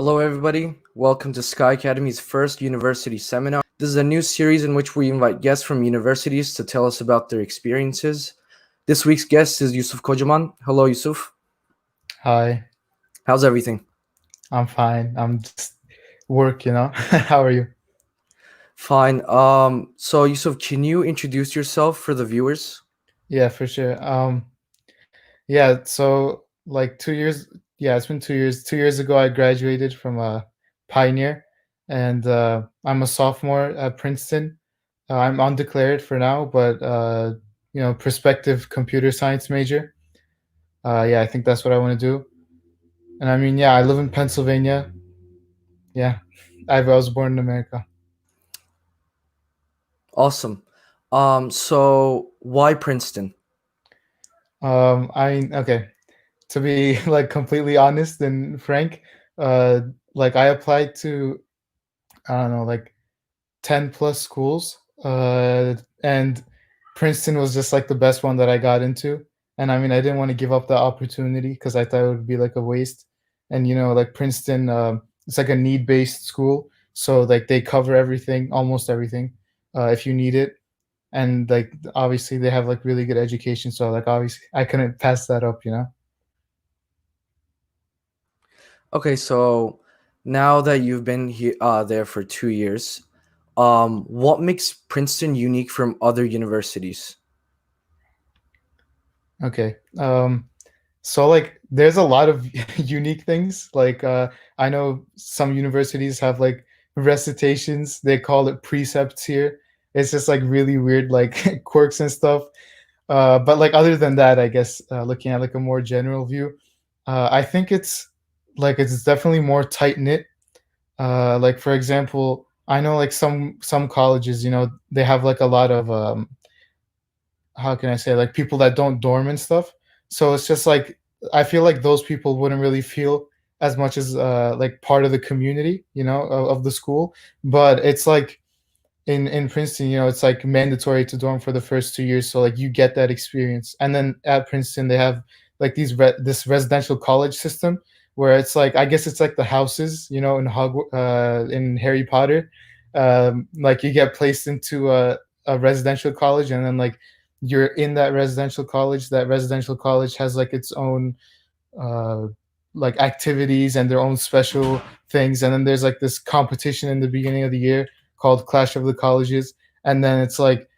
Hello, everybody. Welcome to Sky Academy's first university seminar. This is a new series in which we invite guests from universities to tell us about their experiences. This week's guest is Yusuf Kocaman. Hello, Yusuf. Hi, How's everything? I'm fine. I'm just work. How are you? Fine. So Yusuf, can you introduce yourself for the viewers? Yeah, for sure. Yeah, so like 2 years, yeah, it's been 2 years. 2 years ago, I graduated from Pioneer, and I'm a sophomore at Princeton. I'm undeclared for now, but prospective computer science major. Yeah, I think that's what I want to do. And I mean, yeah, I live in Pennsylvania. Yeah, I was born in America. Awesome. So why Princeton? I mean, okay. To be like completely honest and frank, uh, like I applied to I don't know like 10 plus schools, and Princeton was just like the best one that I got into. And I mean, I didn't want to give up the opportunity because I thought it would be like a waste. And like Princeton, it's like a need based school, so like they cover everything, almost everything, if you need it. And like obviously they have like really good education, so like obviously I couldn't pass that up. Okay, so now that you've been here, there for 2 years, what makes Princeton unique from other universities? Okay. So like there's a lot of unique things. Like I know some universities have like recitations. They call it precepts here. It's just like really weird like quirks and stuff. But like other than that, I guess looking at like a more general view, I think it's definitely more tight knit. Like for example, I know like some colleges, they have like a lot of how can I say, like people that don't dorm and stuff. So it's just like I feel like those people wouldn't really feel as much as like part of the community, of the school. But it's like in Princeton, it's like mandatory to dorm for the first 2 years, so like you get that experience. And then at Princeton, they have like this residential college system where it's like I guess it's like the houses, in Harry Potter. Like you get placed into a residential college, and then like you're in that residential college. That residential college has like its own uh, like activities and their own special things. And then there's like this competition in the beginning of the year called Clash of the Colleges. And then it's like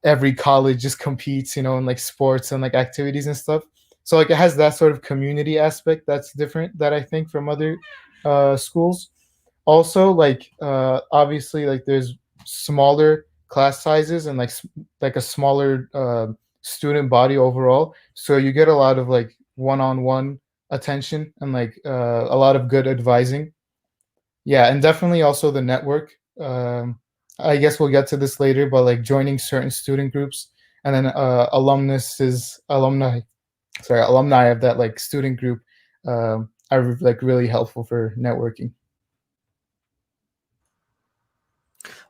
every college just competes, in like sports and like activities and stuff. So like it has that sort of community aspect that's different, that I think, from other schools. Also, like obviously, like there's smaller class sizes and like a smaller student body overall, so you get a lot of like one-on-one attention and like a lot of good advising. Yeah, and definitely also the network. I guess we'll get to this later, but like joining certain student groups, and then alumni of that like student group are like really helpful for networking.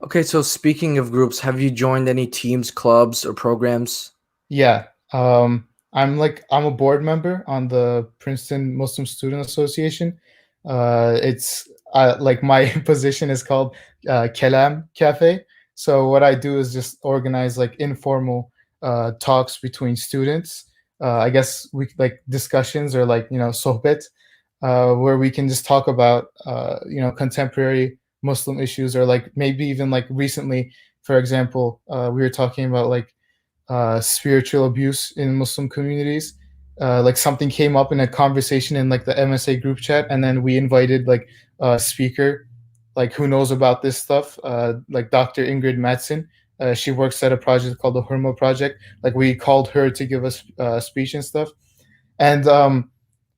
Okay, so speaking of groups, have you joined any teams, clubs, or programs? Yeah. I'm a board member on the Princeton Muslim Student Association. It's like my position is called Kelam Cafe. So what I do is just organize like informal talks between students. I guess we like discussions, or like sohbet, where we can just talk about contemporary Muslim issues, or like maybe even like recently, for example, we were talking about like spiritual abuse in Muslim communities. Like something came up in a conversation in like the MSA group chat, and then we invited like a speaker, like who knows about this stuff, like Dr. Ingrid Matson. She works at a project called the Hurma Project. Like we called her to give us speech and stuff. And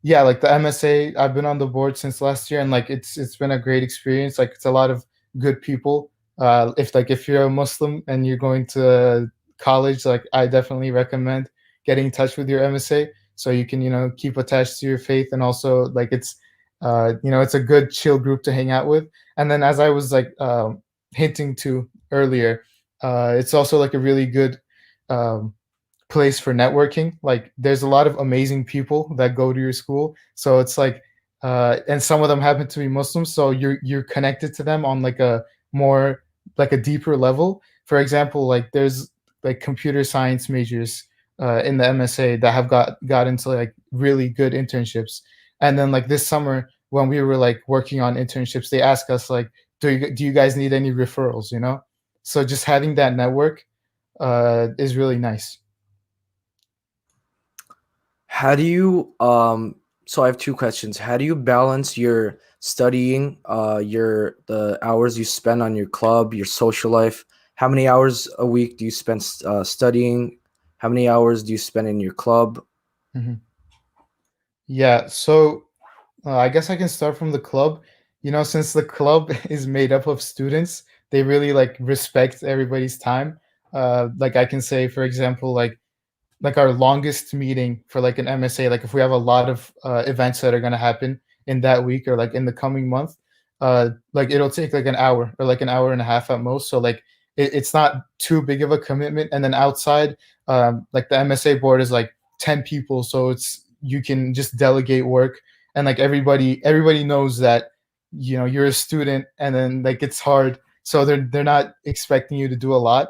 yeah, like the MSA, I've been on the board since last year, and like it's been a great experience. Like it's a lot of good people. If you're a Muslim and you're going to college, like I definitely recommend getting in touch with your MSA so you can keep attached to your faith. And also like it's a good chill group to hang out with. And then as I was like hinting to earlier, it's also like a really good um, place for networking. Like there's a lot of amazing people that go to your school, so it's like and some of them happen to be Muslims, so you're connected to them on like a more like a deeper level. For example, like there's like computer science majors in the MSA that have got into like really good internships, and then like this summer when we were like working on internships, they asked us like, do you guys need any referrals? You know, so just having that network is really nice. How do you so I have two questions. How do you balance your studying, your the hours you spend on your club, your social life? How many hours a week do you spend studying? How many hours do you spend in your club? Mhm. Yeah, so I guess I can start from the club. You know, since the club is made up of students, they really like respect everybody's time. Like I can say, for example, like our longest meeting for like an MSA, like if we have a lot of events that are going to happen in that week or like in the coming month, like it'll take like an hour or like an hour and a half at most. So like it's not too big of a commitment. And then outside, like the MSA board is like 10 people, so it's you can just delegate work, and like everybody knows that you know you're a student, and then like it's hard, so they're not expecting you to do a lot.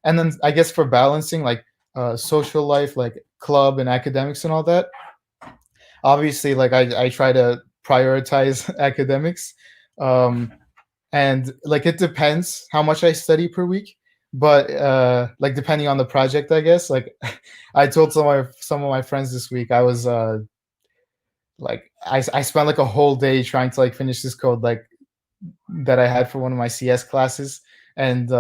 And then I guess for balancing like social life, like club and academics and all that. Obviously, like I try to prioritize academics, um, and like it depends how much I study per week. But like depending on the project, I guess. Like I told some of my friends this week, I was like I spent like a whole day trying to like finish this code like that I had for one of my CS classes, and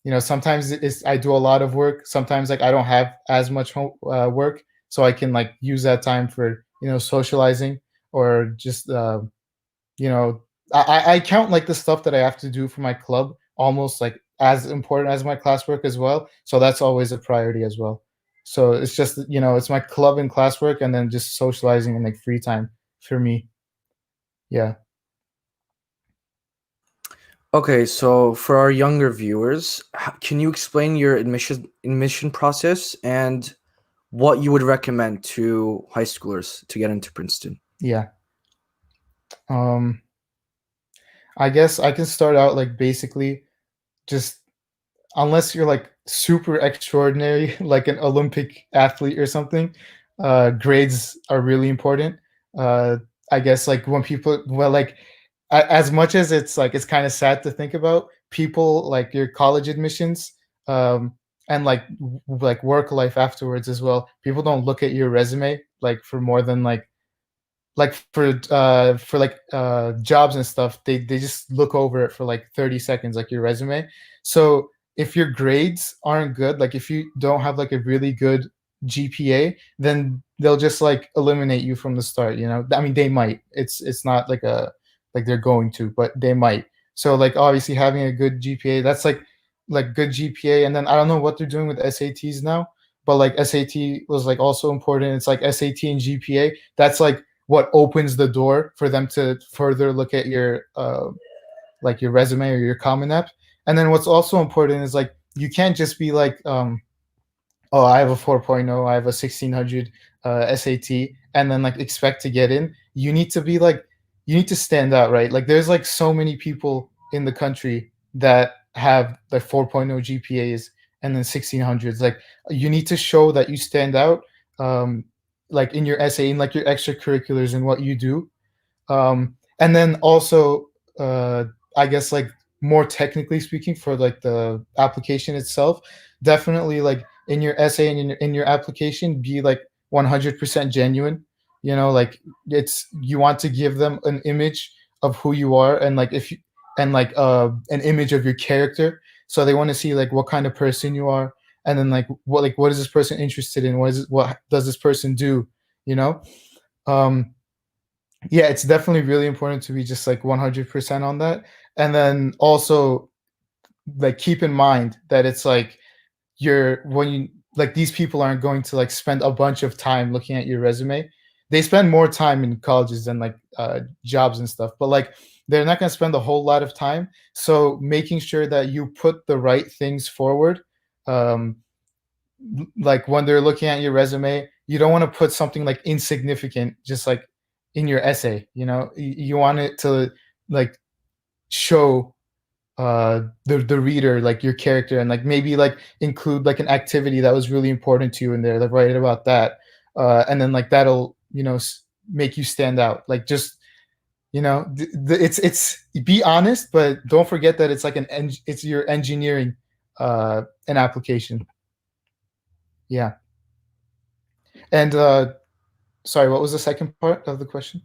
you know sometimes I do a lot of work. Sometimes like I don't have as much work, so I can like use that time for you know socializing or just you know I count like the stuff that I have to do for my club almost like as important as my classwork as well. So that's always a priority as well. So it's just you know it's my club and classwork, and then just socializing and like free time for me. Yeah. Okay, so for our younger viewers, can you explain your admission process and what you would recommend to high schoolers to get into Princeton? Yeah. Um, I guess I can start out like basically just unless you're like super extraordinary, like an Olympic athlete or something, grades are really important. Uh, I guess like when people, well, like as much as it's like it's kind of sad to think about, people like your college admissions, um, and like work life afterwards as well. People don't look at your resume like for more than like for like jobs and stuff, they just look over it for like 30 seconds like your resume. So if your grades aren't good, like if you don't have like a really good GPA, then they'll just like eliminate you from the start, you know. I mean they might, it's not like a like they're going to, but they might. So like obviously having a good GPA, that's like good GPA. And then I don't know what they're doing with SATs now, but like SAT was like also important. It's like SAT and GPA, that's what opens the door for them to further look at your like your resume or your Common App. And then what's also important is like you can't just be like oh, I have a 4.0, I have a 1600 SAT, and then like expect to get in. You need to be like, you need to stand out, right? Like there's like so many people in the country that have like 4.0 GPAs and then 1600s. Like you need to show that you stand out, um, like in your essay, in like your extracurriculars and what you do. And then also, I guess like more technically speaking, for like the application itself, definitely like in your essay and in your application, be like 100% genuine. You know, like it's you want to give them an image of who you are, and like if you and like an image of your character, so they want to see like what kind of person you are, and then like what is this person interested in, what does this person do, you know. um yeah, it's definitely really important to be just like 100% on that. And then also like keep in mind that it's like you're when you like these people aren't going to like spend a bunch of time looking at your resume. They spend more time in colleges than like jobs and stuff, but like they're not going to spend a whole lot of time. So making sure that you put the right things forward, um, like when they're looking at your resume, you don't want to put something like insignificant just like in your essay. You want it to like show the reader like your character, and like maybe like include like an activity that was really important to you in there, like write about that, and then like that'll make you stand out. Like just it's be honest, but don't forget that it's like it's your engineering an application. Yeah. And sorry, what was the second part of the question?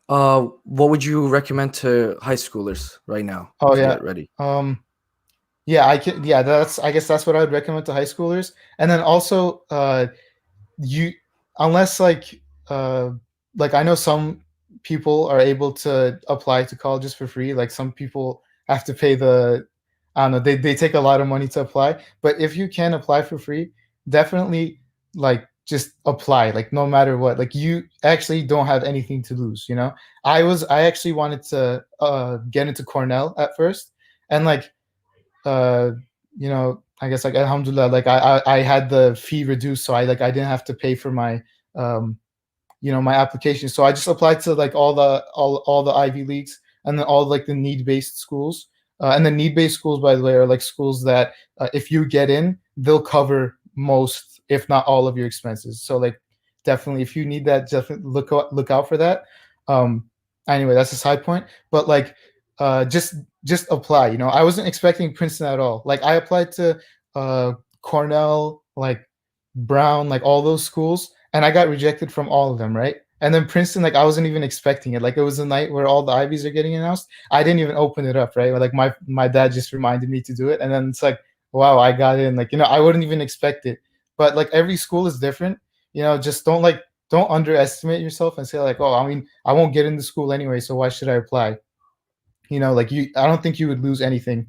What would you recommend to high schoolers right now Oh to yeah. get ready? Yeah, I can. Yeah, that's. I guess that's what I would recommend to high schoolers. And then also, you unless uh like I know some people are able to apply to colleges for free. Like some people have to pay the. I don't know. They take a lot of money to apply. But if you can apply for free, definitely like just apply. Like no matter what. Like you actually don't have anything to lose. I actually wanted to get into Cornell at first, and like uh I guess like alhamdulillah, like I had the fee reduced, so I didn't have to pay for my um my application. So I just applied to like all the Ivy Leagues, and then all like the need based schools. And the need based schools, by the way, are like schools that if you get in, they'll cover most, if not all, of your expenses. So like definitely, if you need that, definitely look out for that. Um, anyway, that's a side point. But like, just apply. I wasn't expecting Princeton at all. Like I applied to uh, Cornell, like Brown, like all those schools, and I got rejected from all of them, right? And then Princeton, like I wasn't even expecting it. Like it was the night where all the Ivies are getting announced. I didn't even open it up, right? Like my dad just reminded me to do it, and then it's like, wow, I got in. Like I wouldn't even expect it. But like every school is different. Just don't underestimate yourself and say like, oh, I mean, I won't get into school anyway, so why should I apply? Like I don't think you would lose anything.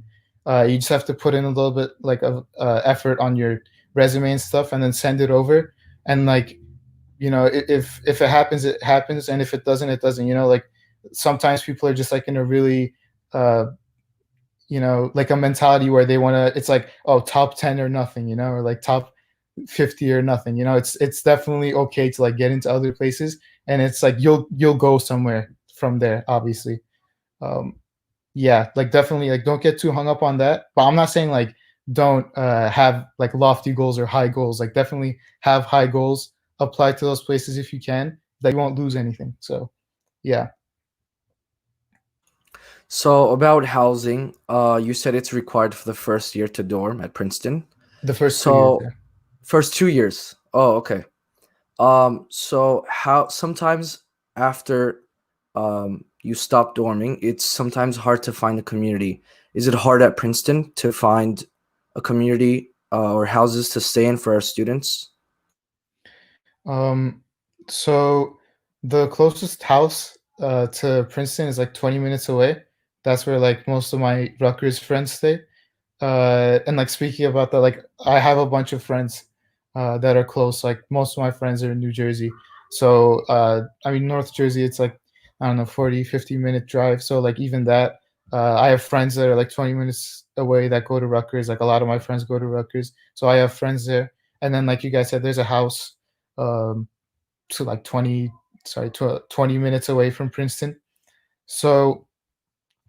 You just have to put in a little bit like of effort on your resume and stuff, and then send it over. And like if it happens, it happens, and if it doesn't, it doesn't. Like sometimes people are just like in a really uh like a mentality where they want to, it's like, oh, top 10 or nothing, or like top 50 or nothing. It's definitely okay to like get into other places, and it's like you'll go somewhere from there, obviously. um yeah, like definitely like don't get too hung up on that, but I'm not saying like don't have like lofty goals or high goals. Like definitely have high goals, apply to those places if you can, that you won't lose anything. So yeah. So about housing, you said it's required for the first year to dorm at Princeton. The first 2 years So there. first 2 years. Oh, okay. So how sometimes after you stop dorming, it's sometimes hard to find a community. Is it hard at Princeton to find a community or houses to stay in for our students? um so the closest house to Princeton is like 20 minutes away. That's where like most of my Rutgers friends stay. And like speaking about that, like I have a bunch of friends that are close. Like most of my friends are in New Jersey. So I mean North Jersey, it's like I don't know, 40-50 minute drive. So like even that, I have friends that are like 20 minutes away that go to Rutgers. Like a lot of my friends go to Rutgers. So I have friends there. And then like you guys said, there's a house um to like 20 minutes away from Princeton. So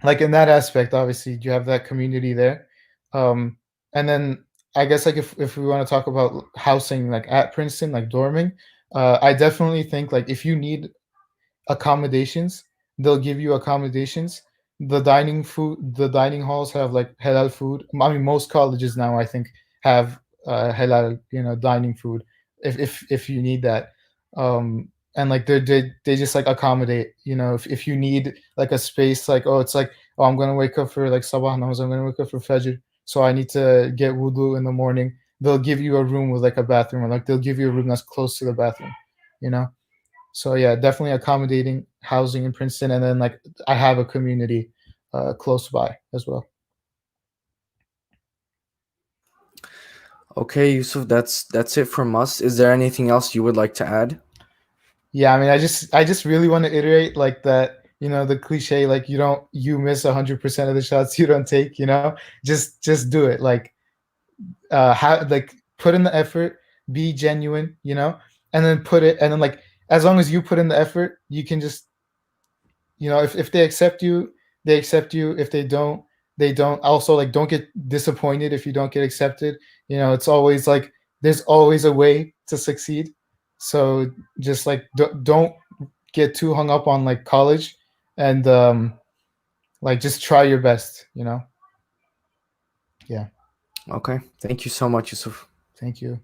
like in that aspect, obviously you have that community there. And then I guess like if we want to talk about housing like at Princeton, like dorming, I definitely think like if you need accommodations, they'll give you accommodations. The dining halls have like halal food. I mean, most colleges now I think have halal, dining food if you need that. And like they just like accommodate. If you need like a space, like oh, it's like oh, I'm gonna wake up for like sabah namaz, I'm gonna wake up for fajr, so I need to get wudu in the morning. They'll give you a room with like a bathroom, or like they'll give you a room that's close to the bathroom. You know. So yeah, definitely accommodating housing in Princeton, and then like I have a community close by as well. Okay, Yusuf, that's it from us. Is there anything else you would like to add? Yeah, I mean, I just really want to iterate like that. The cliche, like you miss 100% of the shots you don't take. Just do it. Like have like put in the effort, be genuine. And then put it, and then like as long as you put in the effort, you can just, if they accept you, they accept you. If they don't, they don't. Also, like, don't get disappointed if you don't get accepted. It's always like there's always a way to succeed. So just like don't get too hung up on like college, and like just try your best. Yeah. Okay, thank you so much, Yusuf. Thank you.